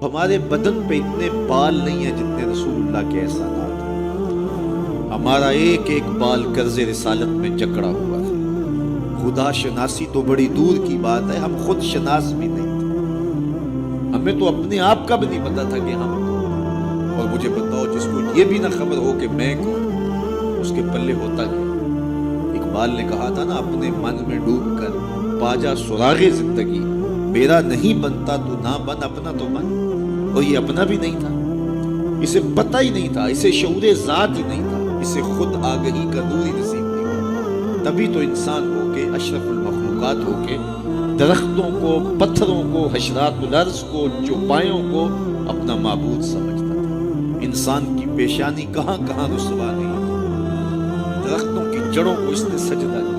ہمارے بدن پہ اتنے بال نہیں ہیں جتنے رسول اللہ کے احسانات ہیں۔ ہمارا ایک ایک بال قرض رسالت میں جکڑا ہوا ہے۔ خدا شناسی تو بڑی دور کی بات ہے، ہم خود شناس بھی نہیں تھے۔ ہمیں تو اپنے آپ کا بھی نہیں پتا تھا کہ ہم کون۔ اور مجھے بتاؤ، جس کو یہ بھی نہ خبر ہو کہ میں کون، اس کے پلے ہوتا کیا؟ اقبال نے کہا تھا نا، اپنے من میں ڈوب کر پاجا سراغ زندگی، میرا نہیں بنتا تو نہ بن، اپنا تو بن۔ اور یہ اپنا بھی نہیں تھا، اسے پتہ ہی نہیں تھا، اسے شعور ذات ہی نہیں تھا، اسے خود آگہی کا نور ہی نصیب نہیں ہوا۔ تبھی تو انسان ہو کے، اشرف المخلوقات ہو کے، درختوں کو، پتھروں کو، حشرات الارض کو، چوپایوں کو اپنا معبود سمجھتا تھا۔ انسان کی پیشانی کہاں کہاں رسوا نہیں تھی، درختوں کی جڑوں کو اس نے سجدہ کیا۔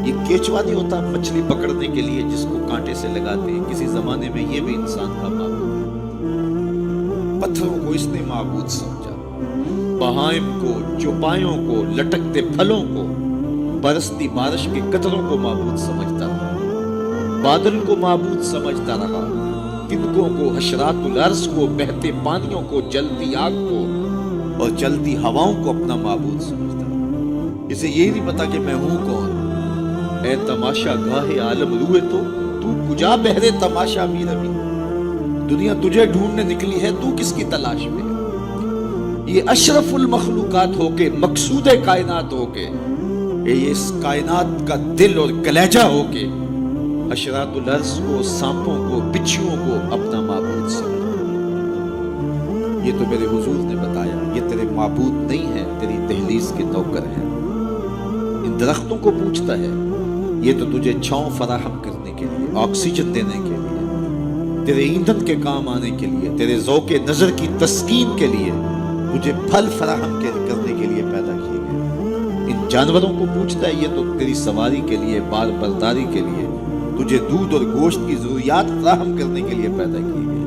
یہ کیچوا نہیں ہوتا مچھلی پکڑنے کے لیے جس کو کانٹے سے لگاتے ہیں، کسی زمانے میں یہ بھی انسان کا معبود۔ پتھروں کو اس نے معبود سمجھا، بہائم کو، چوپایوں کو، لٹکتے پھلوں کو، برستی بارش کے قطروں کو معبود سمجھتا رہا، بادل کو معبود سمجھتا رہا، تنکوں کو، حشرات الارض کو، بہتے پانیوں کو، جلتی آگ کو اور چلتی ہواؤں کو اپنا معبود سمجھتا رہا۔ اسے یہی نہیں پتا کہ میں ہوں کون۔ اے تماشا گاہ عالم روئے تو کجا بہرے تماشا می روی، دنیا تجھے ڈھونڈنے نکلی ہے، تو کس کی تلاش میں؟ یہ اشرف المخلوقات ہو کے، مقصود کائنات ہو کے، یہ اس کائنات کا دل اور کلیجہ ہو کے، حشرات الارض کو، سانپوں کو، بچھوؤں کو اپنا معبود سمجھا۔ یہ تو میرے حضور نے بتایا، یہ تیرے معبود نہیں ہے، تیری دہلیز کے نوکر ہیں۔ ان درختوں کو پوچھتا ہے، یہ تو تجھے چھاؤں فراہم کرنے کے لیے، آکسیجن دینے کے لیے، تیرے ایندھن کے کام آنے کے لیے، تیرے ذوق نظر کی تسکین کے لیے، تجھے پھل فراہم کرنے کے لیے پیدا کیے گئے۔ ان جانوروں کو پوچھتا ہے، یہ تو تیری سواری کے لیے، بار برداری کے لیے، تجھے دودھ اور گوشت کی ضروریات فراہم کرنے کے لیے پیدا کیے گئے۔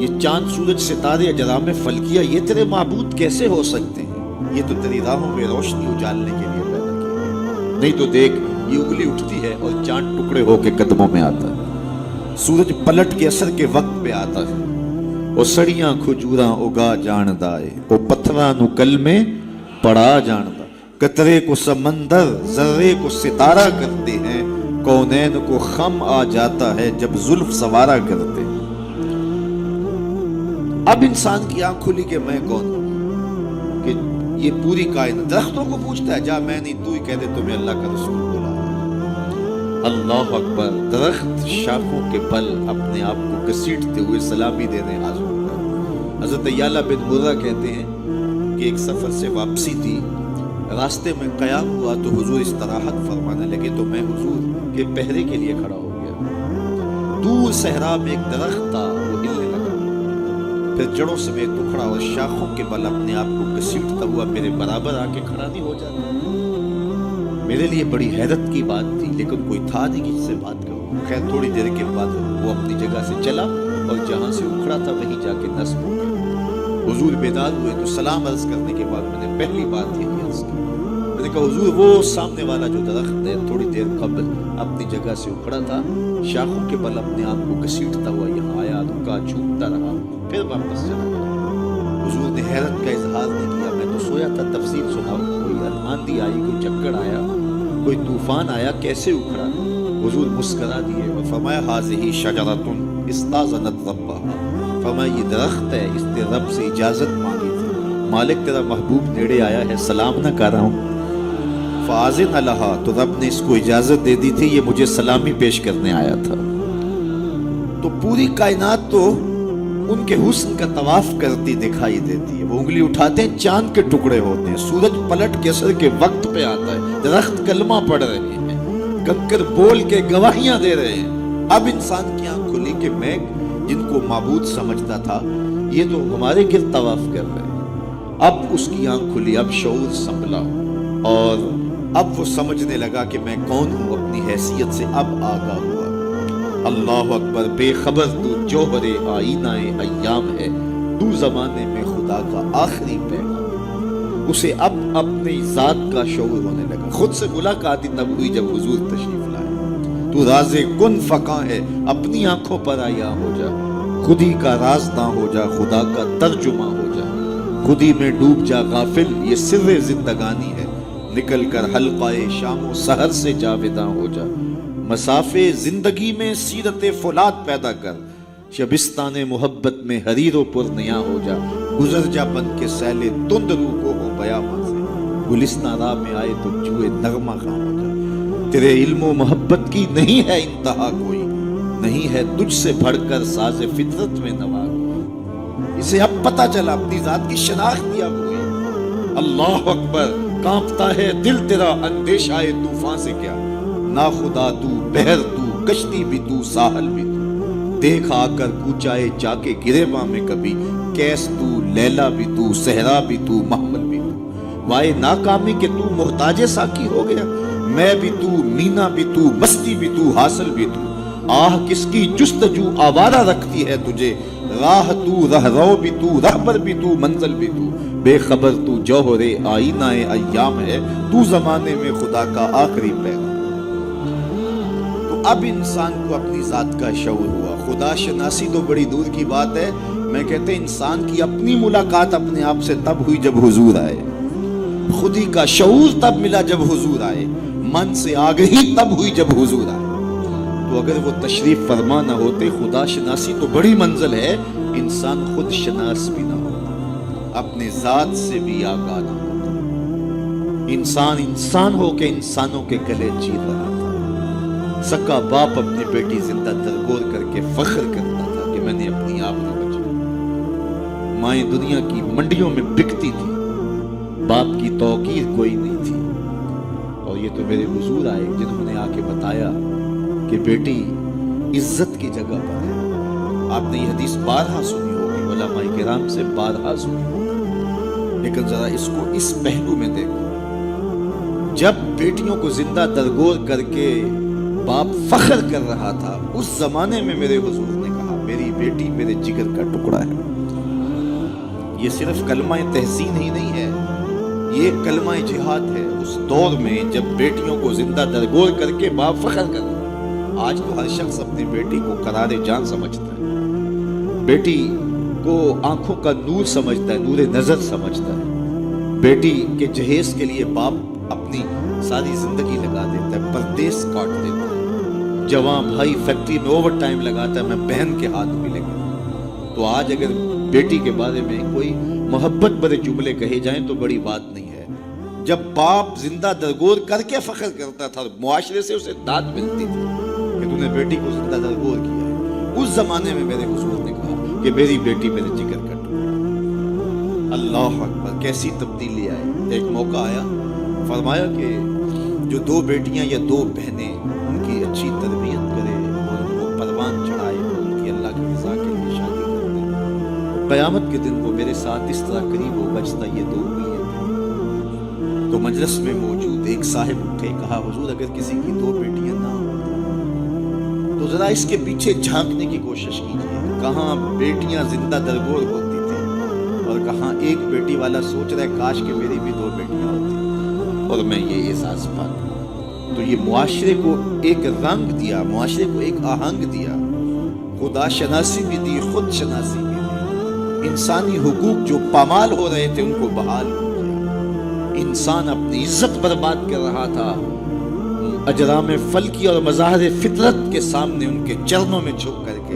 یہ چاند، سورج، ستارے، اجرام فلکیہ، یہ تیرے معبود کیسے ہو سکتے ہیں؟ یہ تو تیری راہوں میں روشنی اجالنے کے لیے پیدا کیے گئے۔ نہیں تو دیکھ، یہ انگلی اٹھتی ہے اور چاند ٹکڑے ہو کے قدموں میں آتا ہے، سورج پلٹ کے اثر کے وقت پہ آتا ہے، اور سڑیاں کھجوراں اگا جاندا ہے، وہ پتھراں نو کل میں پڑا جاندا، قطرے کو سمندر، ذرے کو ستارہ کرتے ہیں، کونین کو خم آ جاتا ہے جب زلف سوارا کرتے ہیں۔ اب انسان کی آنکھ کھلی کہ میں کون ہوں، کہ یہ پوری کائنات۔ درختوں کو پوچھتا ہے، جا میں نہیں، تو ہی کہہ دے تمہیں اللہ کا رسول بولا۔ اللہ اکبر۔ درخت شاخوں کے بل اپنے آپ کو گھسیٹتے ہوئے سلامی دینے حاضر ہوگا۔ حضرت یعلا بن مرہ کہتے ہیں کہ ایک سفر سے واپسی تھی، راستے میں قیام ہوا تو حضور استراحت فرمانے لگے، تو میں حضور کے پہرے کے لیے کھڑا ہو گیا۔ دور صحرا میں ایک درخت تھا، وہ ہلنے لگا، پھر جڑوں سمیت اکھڑا اور شاخوں کے بل اپنے آپ کو گھسیٹتا ہوا میرے برابر آ کے کھڑا نہیں ہو جاتا۔ میرے لیے بڑی حیرت کی بات تھی، لیکن کوئی تھا نہیں کہ جس سے بات کروں۔ خیر تھوڑی دیر کے بعد وہ اپنی جگہ سے چلا اور جہاں سے اکھڑا تھا وہیں جا کے نصب ہو گیا۔ حضور بیدار ہوئے تو سلام عرض کرنے کے بعد میں نے پہلی بات یہی عرض کی، میں نے کہا حضور وہ سامنے والا جو درخت ہے تھوڑی دیر قبل اپنی جگہ سے اکھڑا تھا، شاخوں کے بل اپنے آپ کو گھسیٹتا ہوا یہاں آیا، رکا، جھومتا رہا، پھر واپس چلا گیا۔ حضور نے حیرت کا اظہار نہیں کیا، میں تو سویا تھا، تفصیل سناؤ، کوئی آندھی آئی، کوئی چکر آیا، کوئی طوفان آیا، کیسے اکھڑا؟ حضور مسکرا دیے اور فرمایا ھذہ شجرۃ استاذنت ربھا، فرمایا یہ درخت ہے، اس نے رب سے اجازت مانگی تھی، مالک تیرا محبوب نیڑے آیا ہے، سلام نہ کر رہا ہوں، فاذن لہا، تو رب نے اس کو اجازت دے دی تھی، یہ مجھے سلامی پیش کرنے آیا تھا۔ تو پوری کائنات تو ان کے حسن کا طواف کرتی دکھائی دیتی ہے۔ وہ انگلی اٹھاتے ہیں، چاند کے ٹکڑے ہوتے ہیں، سورج پلٹ کے اثر کے وقت پہ آتا ہے، درخت کلمہ پڑھ رہے ہیں، کنکر بول کے گواہیاں دے رہے ہیں۔ اب انسان کی آنکھ کھلی کہ میں جن کو معبود سمجھتا تھا، یہ تو ہمارے گرد طواف کر رہے ہیں۔ اب اس کی آنکھ کھلی، اب شعور سنبھلا، اور اب وہ سمجھنے لگا کہ میں کون ہوں، اپنی حیثیت سے اب آگاہ ہوا۔ اللہ اکبر۔ بے خبر تو جوہر آئینہ ایام ہے، تو زمانے میں خدا کا آخری پیغام۔ اسے اب اپنی ذات کا شعور ہونے لگا۔ خود سے ملاقات تب ہوئی جب حضور تشریف لائے، تو راز کن فقاں ہے، اپنی آنکھوں پر آیا ہو جا، خودی کا راز نہ ہو جا، خدا کا ترجمہ ہو جا، خودی میں ڈوب جا غافل، یہ سر زندگانی ہے، نکل کر حلقہ شام و سحر سے جاویداں ہو جا، مسافے زندگی میں سیرت فولاد پیدا کر، شبستان محبت میں حریر و پر نیا ہو جا، گزر جا بن کے سیل تند روح کو ہو بیاماں سے، گلستان راہ میں آئے تو جوئے نغمہ خواہ ہو جا، تیرے علم و محبت کی نہیں ہے انتہا کوئی، نہیں ہے تجھ سے بڑھ کر ساز فطرت میں نوا کوئی، اسے اب پتہ چلا اپنی ذات کی شناخت دیا ہوئی، اللہ اکبر، کانپتا ہے دل تیرا اندیشہ طوفان سے کیا، نا خدا تو، بحر تو، کشتی بھی تو، ساحل بھی تو، دیکھ آ کر کوچائے جا کے گریباں میں کبھی، کیس تو، لیلا بھی تو، صحرا بھی تو، محمل بھی تو، وائے ناکامی کہ تو محتاج ساکی ہو گیا، میں بھی تو، مینا بھی تو، مستی بھی تو، حاصل بھی تو، آہ کس کی جستجو آوارہ رکھتی ہے تجھے، راہ تو، رہرو بھی تو، رہبر بھی تو، منزل بھی تو، بے خبر تو جوہر آئینہ ایام ہے، تو زمانے میں خدا کا آخری پیغام۔ تو اب انسان کو اپنی ذات کا شعور ہوا، خدا شناسی تو بڑی دور کی بات ہے، میں کہتے ہیں انسان کی اپنی ملاقات اپنے آپ سے تب ہوئی جب حضور آئے، خودی کا شعور تب ملا جب حضور آئے، من سے آگہی تب ہوئی جب حضور آئے۔ تو اگر وہ تشریف فرما نہ ہوتے، خدا شناسی تو بڑی منزل ہے، انسان خود شناس بھی نہ ہوتا، اپنے ذات سے بھی آگاہ نہ ہوتا، انسان انسان ہو کے انسانوں کے گلے چیر رہا تھا، سکا باپ اپنی بیٹی زندہ درگور کر کے فخر کرتا تھا کہ میں نے اپنی آپ کو بچایا، مائیں دنیا کی منڈیوں میں بکتی تھی، باپ کی توقیر کوئی نہیں تھی، اور یہ تو میرے حضور آئے جنہوں نے آ کے بتایا کہ بیٹی عزت کی جگہ پر ہے۔ آپ نے یہ حدیث بارہا سنی ہوگی، علماء کرام سے بارہا سنی ہوگی، لیکن ذرا اس کو اس پہلو میں دیکھو، جب بیٹیوں کو زندہ درگور کر کے باپ فخر کر رہا تھا، اس زمانے میں میرے حضور نے کہا میری بیٹی میرے جگر کا ٹکڑا ہے۔ یہ صرف کلمہ تحسین ہی نہیں ہے، یہ کلمہ جہاد ہے، اس دور میں جب بیٹیوں کو زندہ درگور کر کے باپ فخر کر رہا ہے۔ آج تو ہر شخص اپنی بیٹی کو قرار جان سمجھتا ہے، بیٹی کو آنکھوں کا نور سمجھتا ہے، نور نظر سمجھتا ہے، بیٹی کے جہیز کے لیے باپ اپنی ساری زندگی لگا دیتا ہے، پردیس کاٹ دیتا ہے، جوان بھائی فیکٹری میں اوور ٹائم لگاتا ہے، میں بہن کے ہاتھ بھی لگا۔ تو آج اگر بیٹی کے بارے میں کوئی محبت بھرے جملے کہے جائیں تو بڑی بات نہیں ہے، جب باپ زندہ درگور کر کے فخر کرتا تھا، معاشرے سے اسے داد ملتی تھی کہ تو نے بیٹی کو زندہ درگور کیا ہے، اس زمانے میں میرے حضور نے کہا کہ میری بیٹی میرے جگر کا ٹکڑا۔ اللہ اکبر، کیسی تبدیلی آئی۔ ایک موقع آیا، فرمایا کہ جو دو بیٹیاں یا دو بہنیں ان کی اچھی تربیت کرے اور ان کو پروان چڑھائے اور ان کی اللہ کی رضا کے لیے شادی کر دے، قیامت کے دن وہ میرے ساتھ اس طرح قریب ہو بچتا یہ دو انگلیاں تھیں۔ تو مجلس میں موجود ایک صاحب اٹھے، کہا حضور اگر کسی کی دو بیٹیاں نہ ہوں تو ذرا اس کے پیچھے جھانکنے کی کوشش کیجیے، کہاں بیٹیاں زندہ درگور ہوتی تھیں اور کہاں ایک بیٹی والا سوچ رہا ہے کاش کہ میری بھی دو بیٹیاں ہوتی اور میں یہ احساس پاتا۔ تو یہ معاشرے کو ایک رنگ دیا، معاشرے کو ایک آہنگ دیا، خدا شناسی بھی دی، خود شناسی بھی دی، انسانی حقوق جو پامال ہو رہے تھے ان کو بحال ہو گیا، انسان اپنی عزت برباد کر رہا تھا، اجرام فلکی اور مظاہر فطرت کے سامنے ان کے چرنوں میں جھک کر کے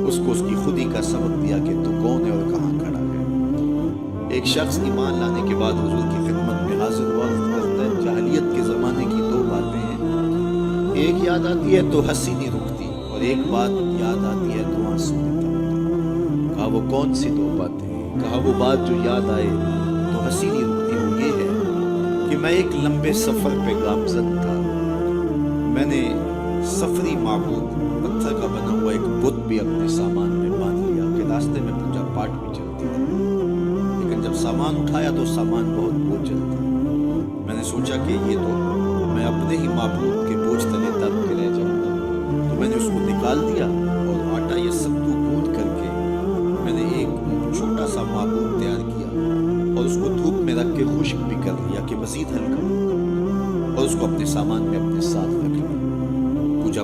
اس کو اس کی خودی کا سبق دیا کہ تو کون ہے اور کہاں کھڑا ہے۔ ایک شخص ایمان لانے کے بعد حضور کی خدمت میں حاضر ہوا، کرتا ہے جاہلیت کے زمانے کی دو باتیں ہیں، ایک یاد آتی ہے تو ہنسی نہیں رکتی اور ایک بات یاد آتی ہے تو آنسو نہیں تھمتے۔ کہا وہ کون سی دو باتیں ہیں؟ کہا وہ بات جو یاد آئے تو ہنسی نہیں رکتی، وہ یہ ہے کہ میں ایک لمبے سفر پہ گامزن تھا، میں نے سفری معبود پتھر کا بنا ہوا ایک بت بھی اپنے سامان میں باندھ لیا کہ راستے میں پوجا پاٹ بھی چلتی تھی، لیکن جب سامان اٹھایا تو سامان بہت بوجھل تھا۔ میں نے سوچا کہ یہ تو میں اپنے ہی معبود کے بوجھ تلے دب کے رہ جاؤں گا، تو میں نے اس کو نکال دیا اور آٹا یہ ستو گوندھ کر کے میں نے ایک چھوٹا سا معبود تیار کیا اور اس کو دھوپ میں رکھ کے خشک بھی کر لیا کہ مزید ہلکا ہوگا، اور اس کو اپنے سامان میں اپنے ساتھ رکھ لیا۔ پوجا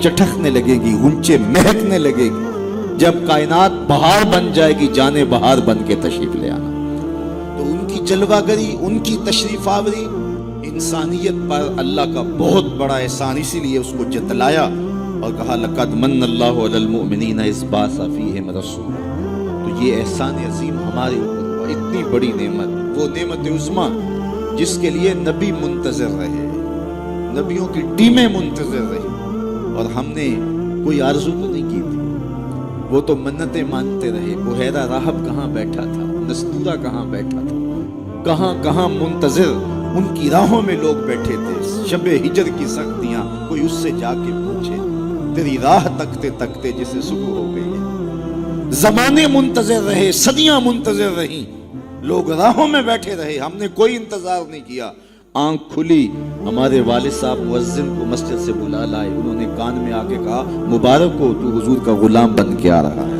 چٹکنے لگے گی، غنچے مہکنے لگے گی، جب کائنات بہار بن جائے گی، جانے بہار بن کے تشریف لے آنا۔ تو ان کی جلوہ گری، ان کی تشریف آوری انسانیت پر اللہ کا بہت بڑا احسان، اسی لیے اس کو جتلایا اور کہا لقد من اللہ علی المؤمنین اذ بعث فیہم رسولا۔ تو یہ احسان عظیم ہمارے اوپر ہوا، اتنی بڑی نعمت، وہ نعمت عظمیٰ جس کے لیے نبی منتظر رہے، نبیوں کی ٹیمیں منتظر رہی، اور ہم نے کوئی آرزو تو نہیں کی تھی، وہ تو منتیں مانتے رہے۔ بحیرہ راہب کہاں بیٹھا تھا، نستورہ کہاں بیٹھا تھا، کہاں کہاں منتظر، ان کی راہوں میں لوگ بیٹھے تھے۔ شب ہجر کی سختیاں، کوئی اس سے جا کے پوچھے، تیری راہ تکتے تکتے جسے صبح ہو گئی ہے۔ زمانے منتظر رہے، صدیاں منتظر رہیں، لوگ راہوں میں بیٹھے رہے، ہم نے کوئی انتظار نہیں کیا۔ آنکھ کھلی، ہمارے والد صاحب مؤذن کو مسجد سے بلا لائے، انہوں نے کان میں آ کے کہا مبارک ہو، تو حضور کا غلام بن کے آ رہا ہے۔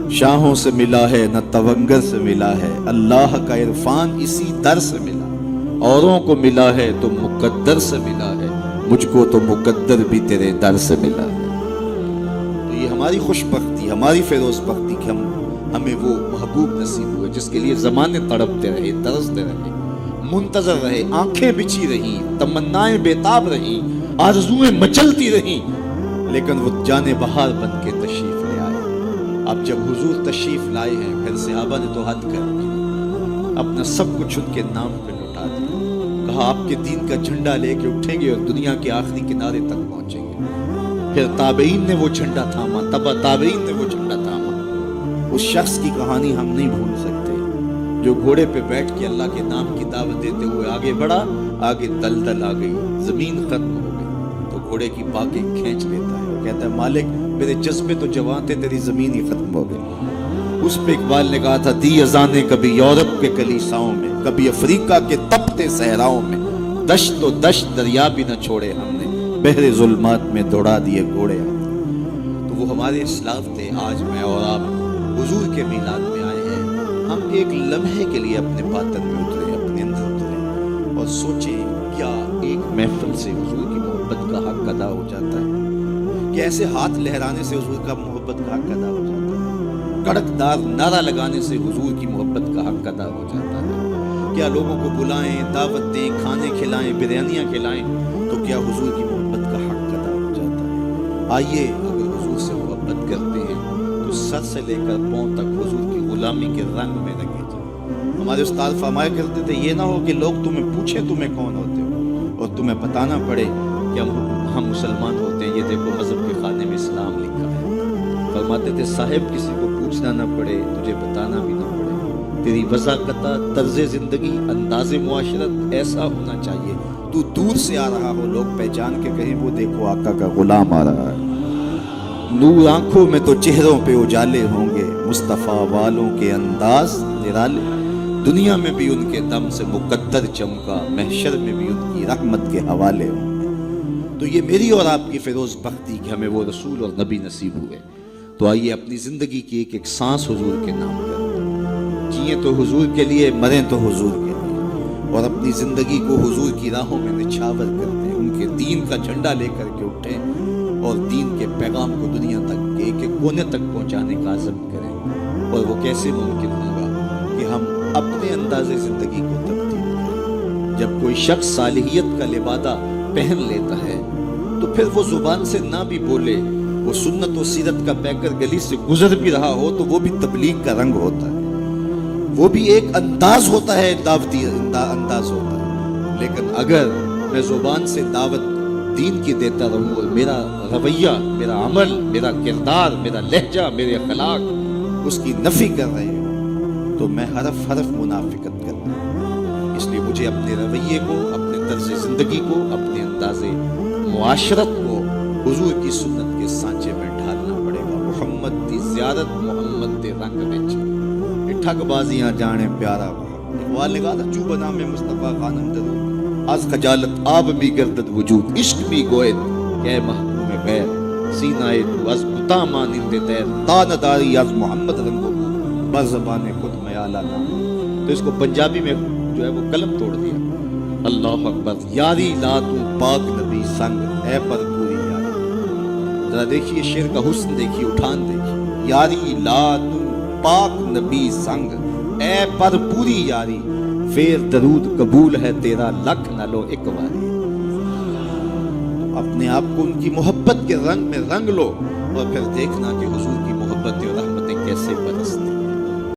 شاہوں سے ملا ہے نہ تونگر سے ملا ہے، اللہ کا عرفان اسی در سے ملا، اوروں کو ملا ہے تو مقدر سے ملا ہے، مجھ کو تو مقدر بھی تیرے در سے ملا ہے۔ تو یہ ہماری خوش بختی، ہماری فیروز بختی کہ ہمیں وہ محبوب نصیب ہوئے جس کے لیے زمانے تڑپتے رہے، ترستے رہے، منتظر رہے، آنکھیں بچھی رہیں، تمنائیں بےتاب رہیں، آرزویں مچلتی رہیں، لیکن وہ جانے بہار بن کے تشریف لے آئے۔ اب جب حضور تشریف لائے ہیں، پھر صحابہ نے تو حد کر دی، اپنا سب کچھ ان کے نام پہ لٹا دیا، کہا آپ کے دین کا جھنڈا لے کے اٹھیں گے اور دنیا کے آخری کنارے تک پہنچیں گے۔ پھر تابعین نے وہ جھنڈا تھاما، تبع تابعین نے وہ جھنڈا تھاما۔ اس شخص کی کہانی ہم نہیں بھول سکتے جو گھوڑے پہ بیٹھ کے اللہ کے نام کی دعوت دیتے ہوئے آگے بڑھا، آگے دلدل آ گئی، زمین ختم ہو گئی، تو گھوڑے کی باکیں کھینچ لیتا ہے، وہ کہتا ہے مالک میرے جذبے تو جوان تھے، تیری زمین ہی ختم ہو گئی۔ اس پہ اقبال نے کہا تھا دی اذانیں کبھی یورپ کے کلیساؤں میں، کبھی افریقہ کے تپتے صحراؤں میں، دشت و دشت دریا بھی نہ چھوڑے ہم نے، بحر ظلمات میں دوڑا دیے گھوڑے ہم۔ تو وہ ہمارے اسلاف تھے۔ آج میں اور آپ حضور کے میلاد میں آئے ہیں، ہم ایک لمحے کے لیے اپنے باطن میں اترے، اپنے اندر اترے اور سوچیں کیا ایک محفل سے حضور کی محبت کا حق ادا ہو جاتا ہے؟ کہ ایسے ہاتھ لہرانے سے حضور کا محبت کا حق ادا ہو جاتا ہے؟ کڑکدار نعرہ لگانے سے حضور کی محبت کا حق ادا ہو جاتا ہے؟ کیا لوگوں کو بلائیں، دعوت دیں، کھانے کھلائیں، بریانیاں کھلائیں تو کیا حضور کی محبت کا حق ادا ہو جاتا ہے؟ آئیے اگر حضور سے محبت کرتے ہیں تو سر سے لے کر پاؤں تک حضور کی غلامی کے رنگ میں رنگے جائیں۔ ہمارے استاد فرمایا کرتے تھے یہ نہ ہو کہ لوگ تمہیں پوچھیں تمہیں کون ہوتے ہو اور تمہیں بتانا پڑے کہ ہم مسلمان ہوتے ہیں، یہ دیکھو مذہب کے خانے میں اسلام لکھا ہے۔ فرماتے تھے صاحب کسی کو پوچھنا نہ پڑے، تجھے بتانا بھی نہ پڑے، تیری وضاحت، طرز زندگی، انداز معاشرت ایسا ہونا چاہیے تو دور سے آ رہا ہو، لوگ پہچان کے کہیں وہ دیکھو آقا کا غلام آ رہا ہے۔ نور آنکھوں میں تو چہروں پہ اجالے ہوں گے، مصطفیٰ والوں کے انداز نرالے، دنیا میں بھی ان کے دم سے مقدر چمکا، محشر میں بھی ان کی رحمت کے حوالے ہوں گے۔ تو یہ میری اور آپ کی فیروز بختی کہ ہمیں وہ رسول اور نبی نصیب ہوئے۔ تو آئیے اپنی زندگی کی ایک ایک سانس حضور کے نام کریں، جئیں تو حضور کے لیے، مریں تو حضور کے لیے، اور اپنی زندگی کو حضور کی راہوں میں نچھاور کرتے، ان کے دین کا جھنڈا لے کر کے اٹھیں اور دین کے پیغام کو دنیا تک ایک ایک کونے تک پہنچانے کا عزم کریں۔ اور وہ کیسے ممکن ہوگا کہ ہم اپنے انداز زندگی کو تبدیل کریں۔ جب کوئی شخص صالحیت کا لبادہ پہن لیتا ہے تو پھر وہ زبان سے نہ بھی بولے، وہ سنت و سیرت کا پیکر گلی سے گزر بھی رہا ہو تو وہ بھی تبلیغ کا رنگ ہوتا ہے، وہ بھی ایک انداز ہوتا ہے، دعوتی انداز ہوتا ہے۔ لیکن اگر میں زبان سے دعوت دین کی دیتا رہوں اور میرا رویہ، میرا عمل، میرا کردار، میرا لہجہ، میرے اخلاق اس کی نفی کر رہے ہوں تو میں حرف حرف منافقت کر رہا ہوں۔ اس لیے مجھے اپنے رویے کو، اپنے طرز زندگی کو، اپنے انداز معاشرت کو حضور کی سنت کے سانچے میں ڈھالنا پڑے گا۔ محمد دی زیارت محمد دے رنگ وچ ٹھگ بازیاں جانے پیارا محمد۔ اقبال نے کہا تھا چوب نام مصطفیٰ خانم درود از خجالت آب بھی گردد وجود، عشق بھی گوید کہ محکوم غیر سینہ تو از بتا مانند تیر، تا نداری از محمد رنگو بر زبان خود میالا نام۔ تو اس کو پنجابی میں جو ہے وہ قلم توڑ دیا، اللہ اکبر، یاری لا تو پاک نبی سنگ، اے پر ذرا دیکھیے شعر کا حسن دیکھیے، اٹھان دیکھیے، یاری لا تو پاک نبی سنگ اے پر پوری یاری، پھر درود قبول ہے تیرا لکھ نہ لو ایک باری۔ اپنے آپ کو ان کی محبت کے رنگ میں رنگ لو، اور پھر دیکھنا کہ حضور کی محبت اور رحمتیں کیسے برستی۔